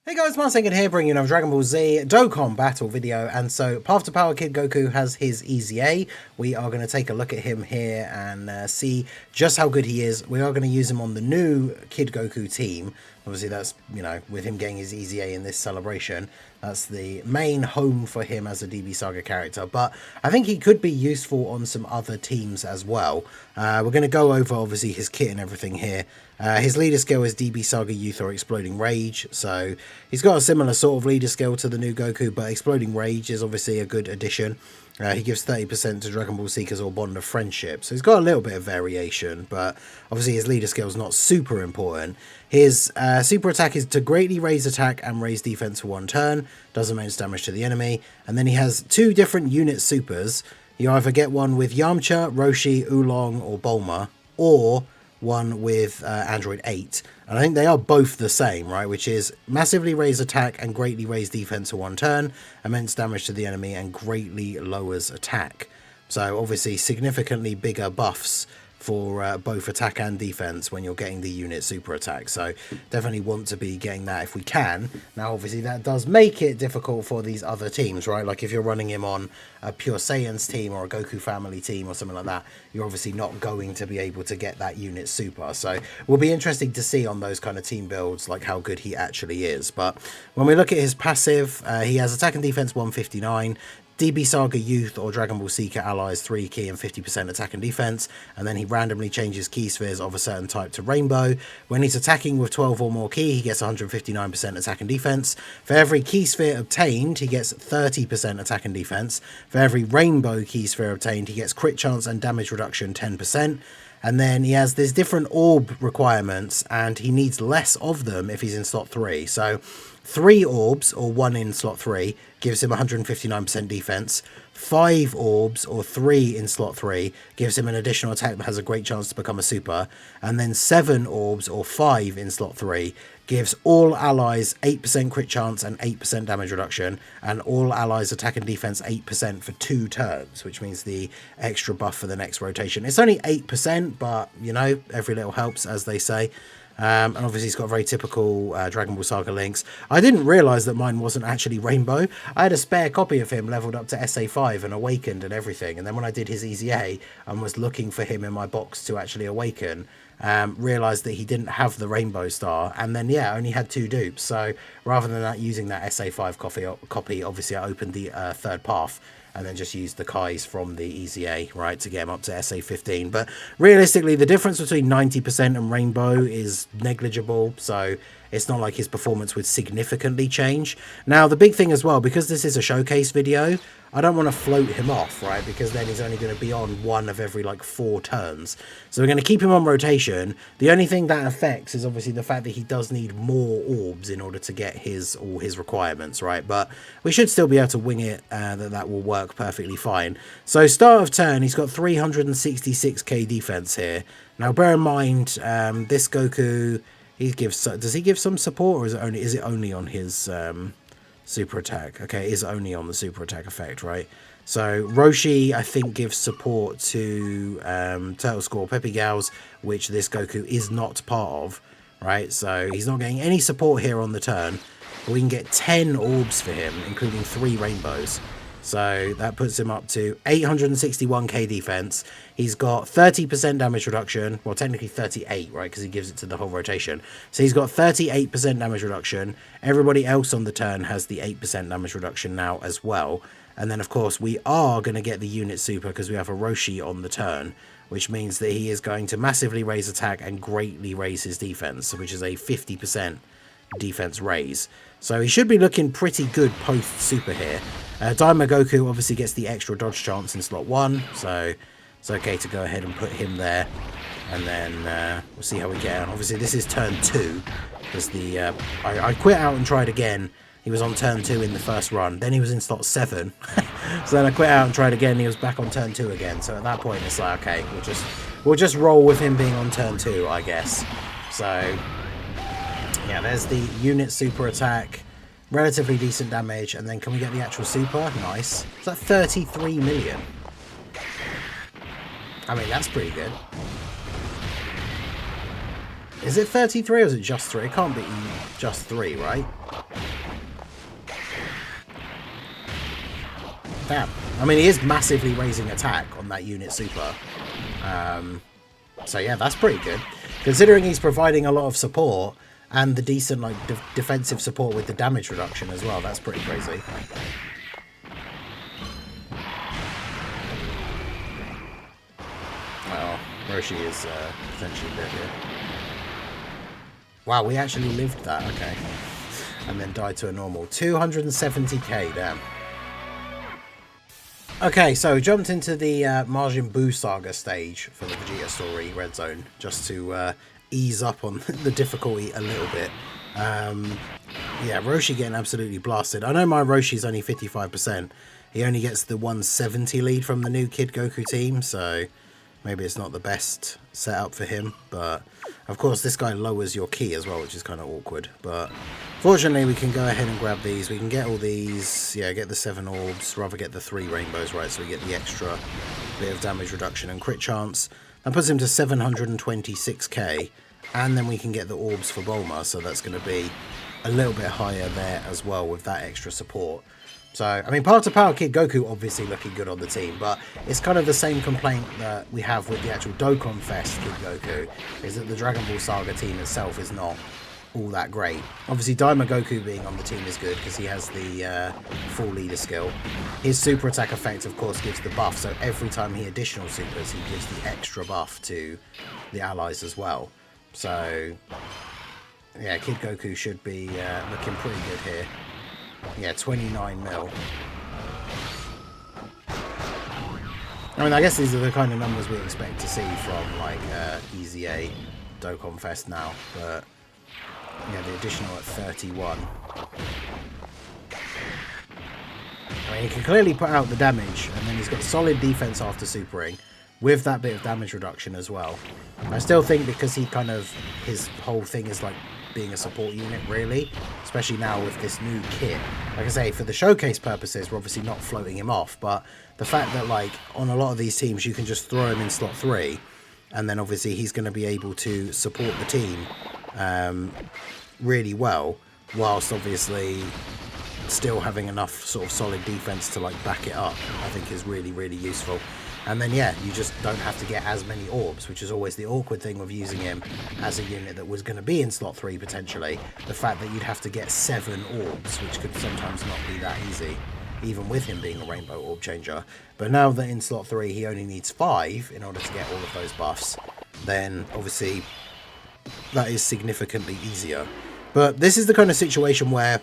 Hey guys, Saga here, bringing you another Dragon Ball Z Dokkan Battle video. And so, Path to Power Kid Goku has his EZA. We are going to take a look at him here and see just how good he is. We are going to use him on the new Kid Goku team. Obviously, that's, with him getting his EZA in this celebration, that's the main home for him as a DB Saga character. But I think he could be useful on some other teams as well. We're going to go over, obviously, his kit and everything here. His leader skill is DB Saga Youth or Exploding Rage, so he's got a similar sort of leader skill to the new Goku, but Exploding Rage is obviously a good addition. He gives 30% to Dragon Ball Seekers or Bond of Friendship, so he's got a little bit of variation, but obviously his leader skill is not super important. His super attack is to greatly raise attack and raise defense for one turn, does immense damage to the enemy, and then he has two different unit supers. You either get one with Yamcha, Roshi, Oolong, or Bulma, or one with Android 8, and I think they are both the same, right, which is massively raise attack and greatly raise defense for one turn, immense damage to the enemy, and greatly lowers attack. So obviously significantly bigger buffs for both attack and defense when you're getting the unit super attack, so definitely want to be getting that if we can. Now obviously that does make it difficult for these other teams, right? Like if you're running him on a Pure Saiyans team or a Goku family team or something like that, you're obviously not going to be able to get that unit super, so will be interesting to see on those kind of team builds like how good he actually is. But when we look at his passive, he has attack and defense 159, DB Saga Youth or Dragon Ball Seeker allies 3 key and 50% attack and defense, and then he randomly changes key spheres of a certain type to rainbow. When he's attacking with 12 or more key, he gets 159% attack and defense. For every key sphere obtained, he gets 30% attack and defense. For every rainbow key sphere obtained, he gets crit chance and damage reduction 10%. And then he has these different orb requirements, and he needs less of them if he's in slot 3. So 3 orbs, or 1 in slot 3, gives him 159% defense. 5 orbs, or 3 in slot 3, gives him an additional attack that has a great chance to become a super. And then 7 orbs, or 5 in slot 3, gives all allies 8% crit chance and 8% damage reduction, and all allies attack and defense 8% for 2 turns, which means the extra buff for the next rotation. It's only 8%, but, every little helps, as they say. And obviously he's got very typical Dragon Ball Saga links. I didn't realise that mine wasn't actually Rainbow. I had a spare copy of him leveled up to SA5 and awakened and everything, and then when I did his EZA and was looking for him in my box to actually awaken, realised that he didn't have the Rainbow Star, and then only had 2 dupes. So rather than that, using that SA5 copy, obviously I opened the third path and then just used the Kais from the EZA, right, to get him up to SA15. But realistically, the difference between 90% and Rainbow is negligible, so it's not like his performance would significantly change. Now, the big thing as well, because this is a showcase video, I don't want to float him off, right, because then he's only going to be on 1 of every, 4 turns. So we're going to keep him on rotation. The only thing that affects is obviously the fact that he does need more orbs in order to get all his requirements, right? But we should still be able to wing it, that will work perfectly fine. So start of turn, he's got 366k defense here. Now, bear in mind, this Goku, does he give some support, or is it only on his super attack? Okay, it is only on the super attack effect, right? So Roshi, I think, gives support to Turtle Score Peppy Gals, which this Goku is not part of, right? So he's not getting any support here on the turn, but we can get 10 orbs for him, including 3 rainbows. So that puts him up to 861k defense. He's got 30% damage reduction. Well, technically 38, right? Because he gives it to the whole rotation. So he's got 38% damage reduction. Everybody else on the turn has the 8% damage reduction now as well. And then, of course, we are going to get the unit super because we have a Roshi on the turn, which means that he is going to massively raise attack and greatly raise his defense, which is a 50% defense raise. So he should be looking pretty good post super here. Daima Goku obviously gets the extra dodge chance in slot 1, so it's okay to go ahead and put him there, and then we'll see how we get on. Obviously this is turn 2, because I quit out and tried again. He was on turn 2 in the first run, then he was in slot 7, so then I quit out and tried again, he was back on turn 2 again. So at that point it's like, okay, we'll just roll with him being on turn 2, I guess. So yeah, there's the unit super attack, relatively decent damage, and then can we get the actual super? Nice. Is that 33 million? I mean, that's pretty good. Is it 33 or is it just 3? It can't be just 3, right? Damn. I mean, he is massively raising attack on that unit super. So yeah, that's pretty good. Considering he's providing a lot of support and the decent like defensive support with the damage reduction as well, that's pretty crazy. Well, Roshi is potentially dead here. Wow, we actually lived that, okay. And then died to a normal. 270k, damn. Okay, so jumped into the Majin Buu Saga stage for the Vegeta story Red Zone, just to ease up on the difficulty a little bit. Yeah, Roshi getting absolutely blasted. I know my Roshi's only 55%. He only gets the 170 lead from the new Kid Goku team, so maybe it's not the best setup for him. But of course, this guy lowers your ki as well, which is kind of awkward. But fortunately, we can go ahead and grab these. We can get all these, yeah, get the 7 orbs, rather get the 3 rainbows, right? So we get the extra bit of damage reduction and crit chance. That puts him to 726k. And then we can get the orbs for Bulma, so that's going to be a little bit higher there as well with that extra support. So, I mean, Path to Power Kid Goku obviously looking good on the team, but it's kind of the same complaint that we have with the actual Dokkan Fest Kid Goku, is that the Dragon Ball Saga team itself is not all that great. Obviously, Daima Goku being on the team is good because he has the full leader skill. His super attack effect, of course, gives the buff, so every time he additional supers, he gives the extra buff to the allies as well. So, yeah, Kid Goku should be looking pretty good here. Yeah, 29 mil. I mean, I guess these are the kind of numbers we expect to see from, like, EZA, Dokkan Fest now. But, yeah, the additional at 31. I mean, he can clearly put out the damage, and then he's got solid defense after supering, with that bit of damage reduction as well. I still think because he kind of, his whole thing is like being a support unit really, especially now with this new kit. Like I say, for the showcase purposes, we're obviously not floating him off, but the fact that like on a lot of these teams you can just throw him in slot 3 and then obviously he's going to be able to support the team really well, whilst obviously still having enough sort of solid defense to like back it up, I think is really, really useful. And then, yeah, you just don't have to get as many orbs, which is always the awkward thing with using him as a unit that was going to be in slot 3, potentially. The fact that you'd have to get 7 orbs, which could sometimes not be that easy, even with him being a rainbow orb changer. But now that in slot 3 he only needs 5 in order to get all of those buffs, then obviously that is significantly easier. But this is the kind of situation where,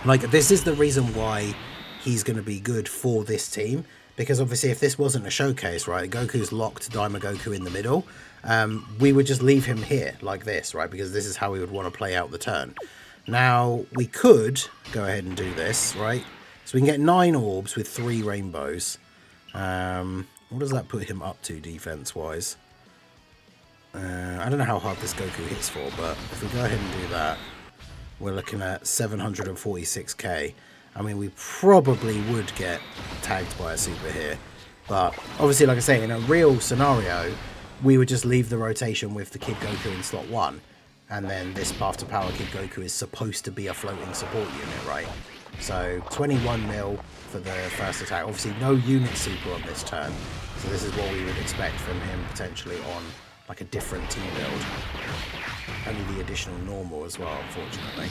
like, this is the reason why he's going to be good for this team. Because obviously if this wasn't a showcase, right, Goku's locked Daima Goku in the middle, we would just leave him here like this, right, because this is how we would want to play out the turn. Now, we could go ahead and do this, right, so we can get 9 orbs with 3 rainbows. What does that put him up to defense-wise? I don't know how hard this Goku hits for, but if we go ahead and do that, we're looking at 746k. I mean, we probably would get tagged by a super here. But obviously, like I say, in a real scenario, we would just leave the rotation with the Kid Goku in slot 1. And then this Path to Power Kid Goku is supposed to be a floating support unit, right? So 21 mil for the first attack. Obviously, no unit super on this turn. So this is what we would expect from him potentially on like a different team build. Only the additional normal as well, unfortunately.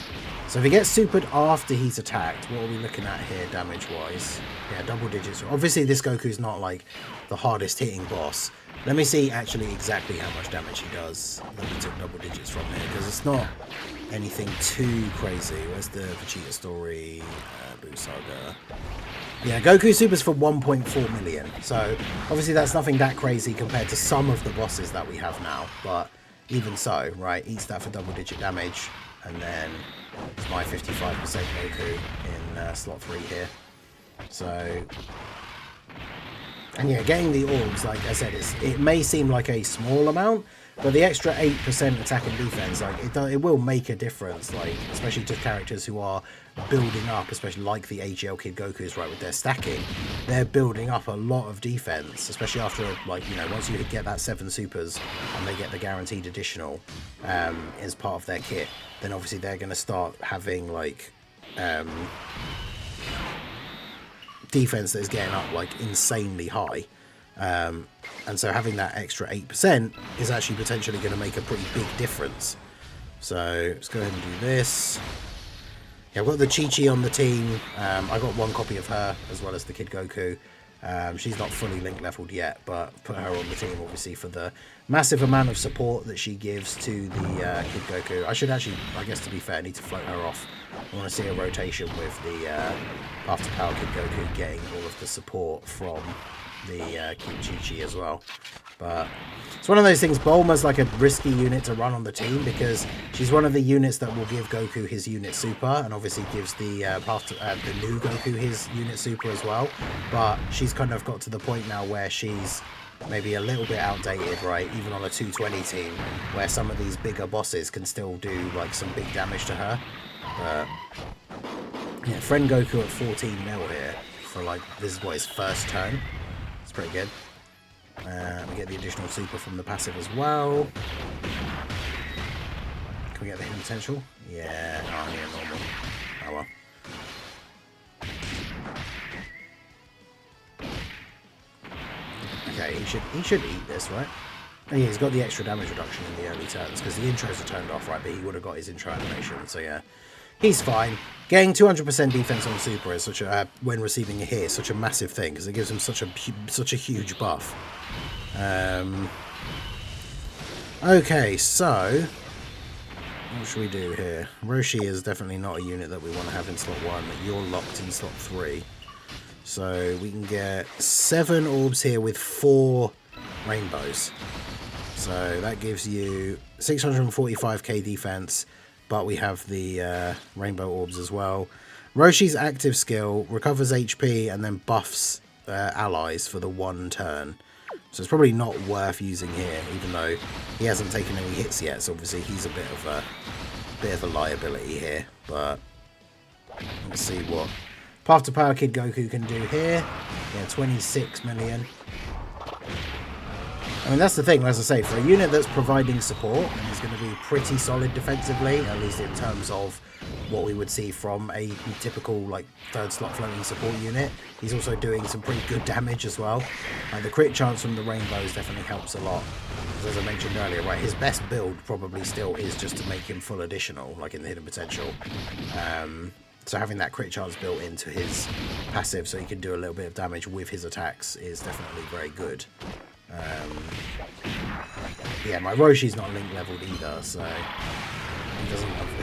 So if he gets supered after he's attacked, what are we looking at here damage-wise? Yeah, double digits. Obviously, this Goku's not like the hardest hitting boss. Let me see actually exactly how much damage he does that we took double digits from here, because it's not anything too crazy. Where's the Vegeta story? Buu Saga. Yeah, Goku supers for 1.4 million. So obviously that's nothing that crazy compared to some of the bosses that we have now, but even so, right, eats that for double digit damage, and then it's my 55% Goku in slot 3 here. So, and yeah, getting the orbs, like I said, it may seem like a small amount, but the extra 8% attack and defense, like it will make a difference, like especially to characters who are building up, especially like the AGL Kid Gokus, right, with their stacking, they're building up a lot of defense, especially after, like, you know, once you get that 7 supers and they get the guaranteed additional as part of their kit, then obviously they're going to start having like defense that is getting up like insanely high. And so having that extra 8% is actually potentially going to make a pretty big difference. So let's go ahead and do this. Yeah, I've got the Chi-Chi on the team. I got one copy of her as well as the Kid Goku. She's not fully link leveled yet, but put her on the team obviously for the massive amount of support that she gives to the Kid Goku. I should actually, I guess to be fair, need to float her off. I want to see a rotation with the After Power Kid Goku getting all of the support from the Kid Chi-Chi as well. But it's one of those things. Bulma's like a risky unit to run on the team because she's one of the units that will give Goku his unit super, and obviously gives the new Goku his unit super as well. But she's kind of got to the point now where she's maybe a little bit outdated, right? Even on a 220 team, where some of these bigger bosses can still do like some big damage to her. But yeah, friend Goku at 14 mil here for like, this is what, his first turn. It's pretty good. We get the additional super from the passive as well. Can we get the hidden potential? Yeah, oh, yeah, normal. Oh well. Okay, he should eat this, right? And yeah, he's got the extra damage reduction in the early turns because the intros are turned off, right? But he would have got his intro animation, so yeah, he's fine. Getting 200% defense on super is such a when receiving a hit is such a massive thing because it gives him such a huge buff. Okay, so what should we do here? Roshi is definitely not a unit that we want to have in slot 1. You're locked in slot 3. So we can get 7 orbs here with 4 rainbows. So that gives you 645k defense, but we have the rainbow orbs as well. Roshi's active skill recovers HP and then buffs allies for the 1 turn. So it's probably not worth using here, even though he hasn't taken any hits yet. So obviously he's a bit of a liability here. But let's see what Path to Power Kid Goku can do here. Yeah, 26 million. I mean, that's the thing, as I say, for a unit that's providing support and is going to be pretty solid defensively, at least in terms of what we would see from a typical like 3rd slot floating support unit. He's also doing some pretty good damage as well. The crit chance from the rainbows definitely helps a lot. As I mentioned earlier, right, his best build probably still is just to make him full additional, like in the hidden potential. So having that crit chance built into his passive so he can do a little bit of damage with his attacks is definitely very good. Yeah, my Roshi's not link leveled either, so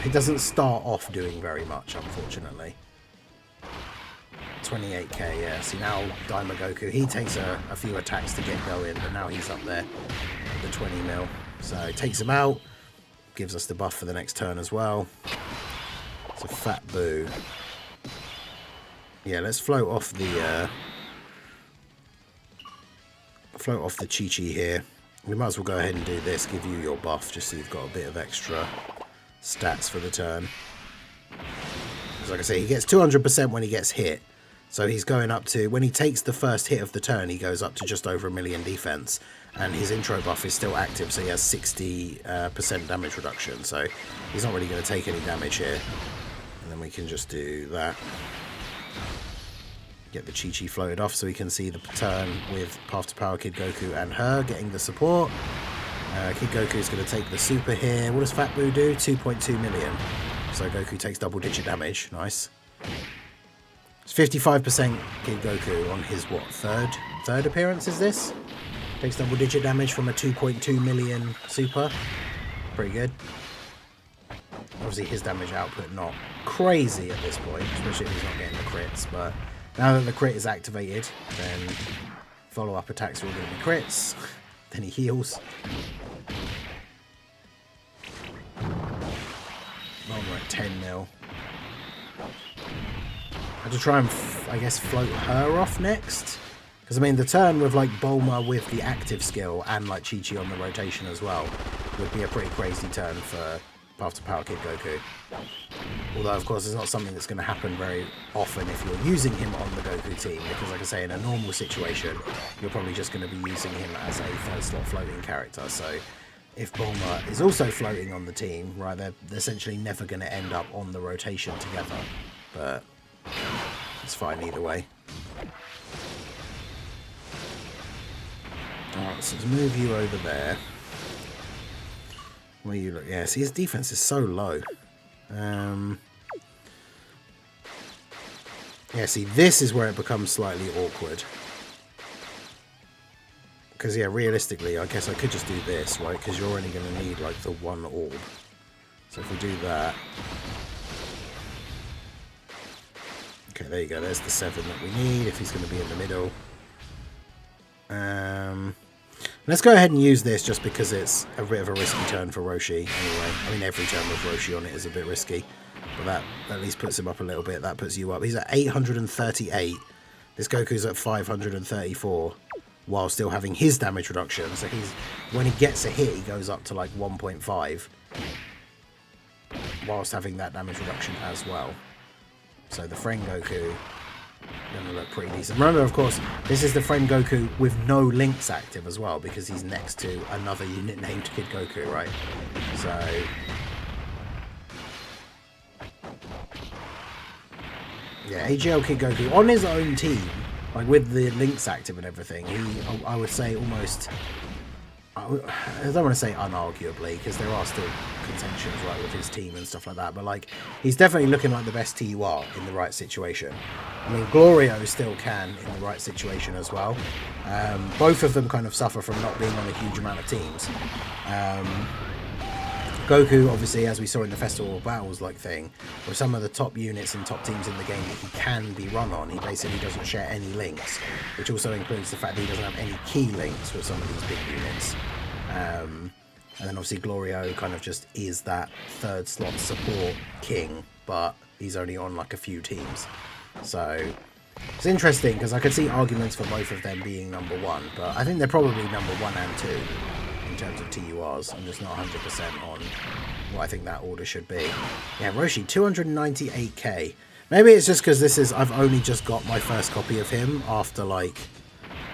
he doesn't start off doing very much, unfortunately. 28k, yeah. See, now Daima Goku, he takes a few attacks to get going, but now he's up there with the 20 mil. So it takes him out, gives us the buff for the next turn as well. It's a fat boo. Yeah, let's float off the Chi-Chi here. We might as well go ahead and do this, give you your buff, just so you've got a bit of extra stats for the turn. Because like I say, he gets 200% when he gets hit. So he's going up to, when he takes the first hit of the turn, he goes up to just over 1 million defense. And his intro buff is still active, so he has 60% damage reduction. So he's not really going to take any damage here. And then we can just do that. Get the Chi-Chi floated off so we can see the turn with Path to Power Kid Goku and her getting the support. Kid Goku is going to take the super here. What does Fat Boo do? 2.2 million. So Goku takes double-digit damage. Nice. It's 55% Kid Goku on his, what, third appearance is this? Takes double-digit damage from a 2.2 million super. Pretty good. Obviously his damage output not crazy at this point, especially if he's not getting the crits, but now that the crit is activated, then follow-up attacks are all going to be crits. Then he heals. Well, we're at 10 mil. I have to try and, I guess, float her off next. Because, I mean, the turn with, like, Bulma with the active skill and, like, Chi-Chi on the rotation as well would be a pretty crazy turn for Path to Power Kid Goku. Although, of course, it's not something that's going to happen very often if you're using him on the Goku team, because, like I say, in a normal situation, you're probably just going to be using him as a 3rd slot floating character. So, if Bulma is also floating on the team, right, they're essentially never going to end up on the rotation together. But it's fine either way. Alright, so let's move you over there. Where you look? Yeah, see, his defense is so low. Yeah, see, this is where it becomes slightly awkward. Because, yeah, realistically, I guess I could just do this, right? Because you're only going to need, like, the one orb. So if we do that... Okay, there you go. There's the 7 that we need if he's going to be in the middle. Let's go ahead and use this just because it's a bit of a risky turn for Roshi anyway. I mean, every turn with Roshi on it is a bit risky. But that at least puts him up a little bit. That puts you up. He's at 838. This Goku's at 534 while still having his damage reduction. So when he gets a hit, he goes up to like 1.5 whilst having that damage reduction as well. So the friend Goku going to look pretty decent. Remember, of course, this is the friend Goku with no links active as well because he's next to another unit named Kid Goku, right? So... yeah, AGL Kid Goku on his own team, like with the links active and everything, I would say almost... I don't want to say unarguably, because there are still contentions right with his team and stuff like that, but like he's definitely looking like the best TUR in the right situation. I mean, Glorio still can in the right situation as well. Both of them kind of suffer from not being on a huge amount of teams. Goku, obviously, as we saw in the Festival of Battles like thing, with some of the top units and top teams in the game that he can be run on, he basically doesn't share any links, which also includes the fact that he doesn't have any key links with some of these big units. And then obviously Glorio kind of just is that third slot support king, but he's only on like a few teams. So it's interesting because I could see arguments for both of them being number one, but I think they're probably number 1 and 2. In terms of TURs, I'm just not 100% on what I think that order should be. Yeah, Roshi, 298k. Maybe it's just because I've only just got my first copy of him after, like,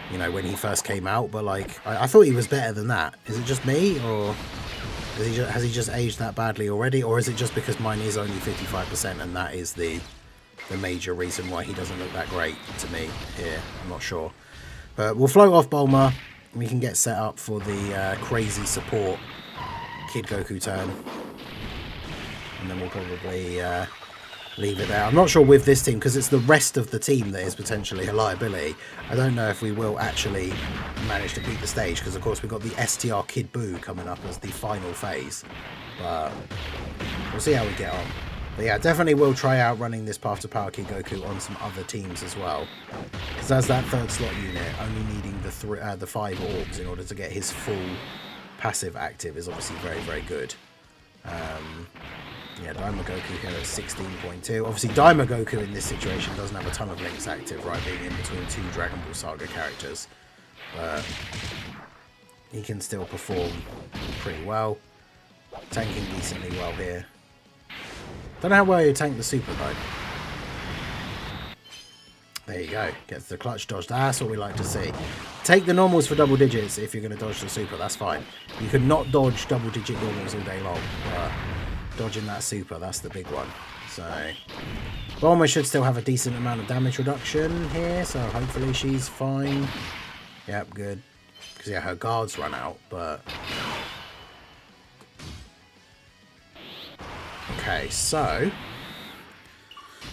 you know, when he first came out, but like, I thought he was better than that. Is it just me, or has he just aged that badly already, or is it just because mine is only 55% and that is the major reason why he doesn't look that great to me here? I'm not sure. But we'll float off Bulma. We can get set up for the crazy support Kid Goku turn. And then we'll probably leave it there. I'm not sure with this team, because it's the rest of the team that is potentially a liability. I don't know if we will actually manage to beat the stage, because of course we've got the STR Kid Buu coming up as the final phase. But we'll see how we get on. But yeah, definitely will try out running this Path to Power Kid Goku on some other teams as well. Because as that third slot unit, only needing the 5 orbs in order to get his full passive active is obviously very, very good. Yeah, Daima Goku here at 16.2. Obviously, Daima Goku in this situation doesn't have a ton of links active, right, being in between 2 Dragon Ball Saga characters. But he can still perform pretty well. Tanking decently well here. Don't know how well you tank the super though. There you go. Gets the clutch dodge. That's what we like to see. Take the normals for double digits if you're going to dodge the super. That's fine. You could not dodge double digit normals all day long. But dodging that super, that's the big one. So Bulma should still have a decent amount of damage reduction here. So hopefully she's fine. Yep, good. Because yeah, her guards run out. But okay, so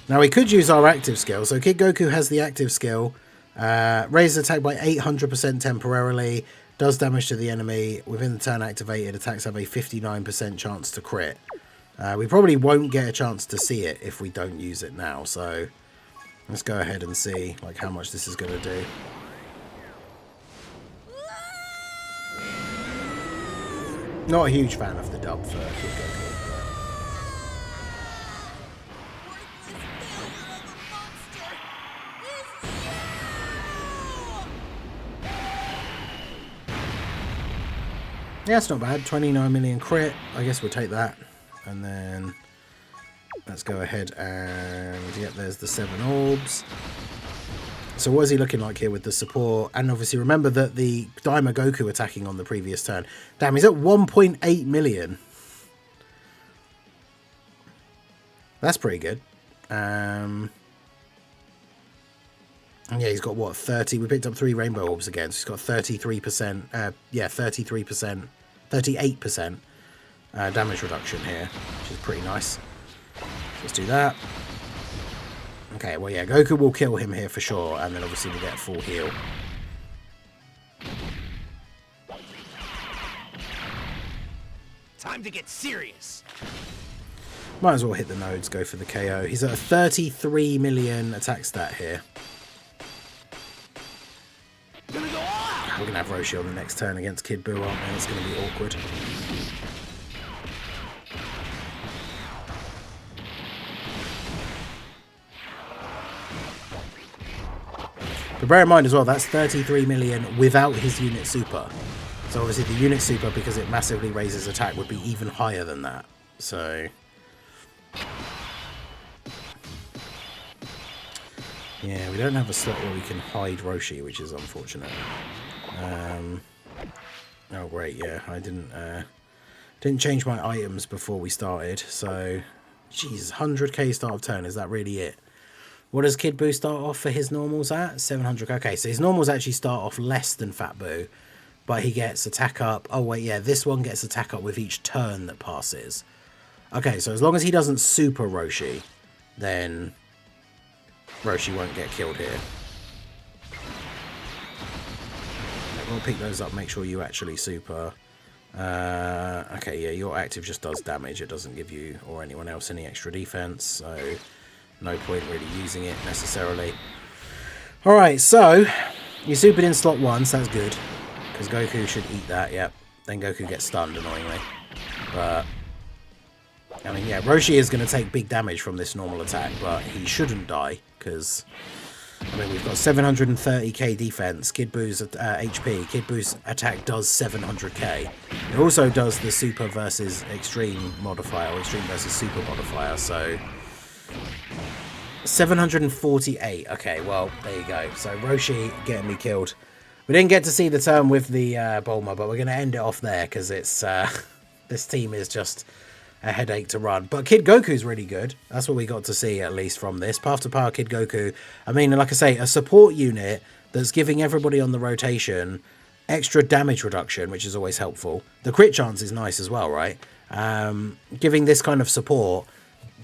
now we could use our active skill. So Kid Goku has the active skill. Raises attack by 800% temporarily. Does damage to the enemy. Within the turn activated, attacks have a 59% chance to crit. We probably won't get a chance to see it if we don't use it now. So let's go ahead and see like how much this is going to do. Not a huge fan of the dub for Kid Goku. Yeah, it's not bad. 29 million crit. I guess we'll take that. And then let's go ahead and, yep, there's the 7 orbs. So what is he looking like here with the support? And obviously remember that the Daima Goku attacking on the previous turn. Damn, he's at 1.8 million. That's pretty good. And yeah, he's got what, 30? We picked up 3 rainbow orbs again, so he's got 33%. Yeah, 33%, 38% damage reduction here, which is pretty nice. Let's do that. Okay, well, yeah, Goku will kill him here for sure, and then obviously we get full heal. Time to get serious. Might as well hit the nodes, go for the KO. He's at a 33 million attack stat here. Gonna go all out. We're going to have Roshi on the next turn against Kid Buu, aren't we? It's going to be awkward. But bear in mind as well, that's 33 million without his unit super. So obviously the unit super, because it massively raises attack, would be even higher than that. So yeah, we don't have a slot where we can hide Roshi, which is unfortunate. Oh great, yeah, I didn't change my items before we started. So, jeez, 100k start of turn, is that really it? What does Kid Buu start off for his normals at? 700. Okay, so his normals actually start off less than Fat Buu, but he gets attack up. Oh, wait, yeah, this one gets attack up with each turn that passes. Okay, so as long as he doesn't super Roshi, then Roshi won't get killed here. We'll pick those up, make sure you actually super. Okay, yeah, your active just does damage. It doesn't give you or anyone else any extra defense, so no point really using it necessarily. Alright, so you supered in slot 1, so that's good, because Goku should eat that, yep. Then Goku gets stunned, annoyingly. But, I mean, yeah, Roshi is going to take big damage from this normal attack, but he shouldn't die, because, I mean, we've got 730k defense, Kid Buu's HP, Kid Buu's attack does 700k. It also does the super versus extreme modifier, or extreme versus super modifier, so 748. Okay, well, there you go. So Roshi getting me killed. We didn't get to see the turn with the Bulma, but we're going to end it off there because it's this team is just a headache to run. But Kid Goku's really good. That's what we got to see, at least, from this. Path to Power Kid Goku. I mean, like I say, a support unit that's giving everybody on the rotation extra damage reduction, which is always helpful. The crit chance is nice as well, right? Giving this kind of support,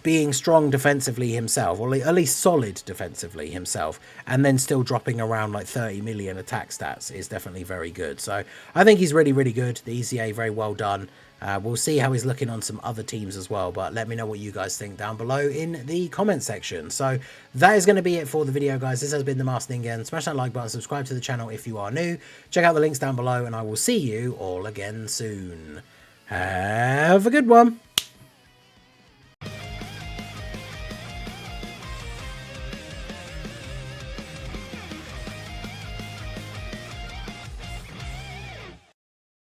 being strong defensively himself, or at least solid defensively himself, and then still dropping around like 30 million attack stats is definitely very good. So I think he's really, really good. The EZA, very well done. We'll see how he's looking on some other teams as well, but let me know what you guys think down below in the comment section. So that is going to be it for the video, guys. This has been the Masked Ningen. Smash that like button, subscribe to the channel if you are new. Check out the links down below, and I will see you all again soon. Have a good one.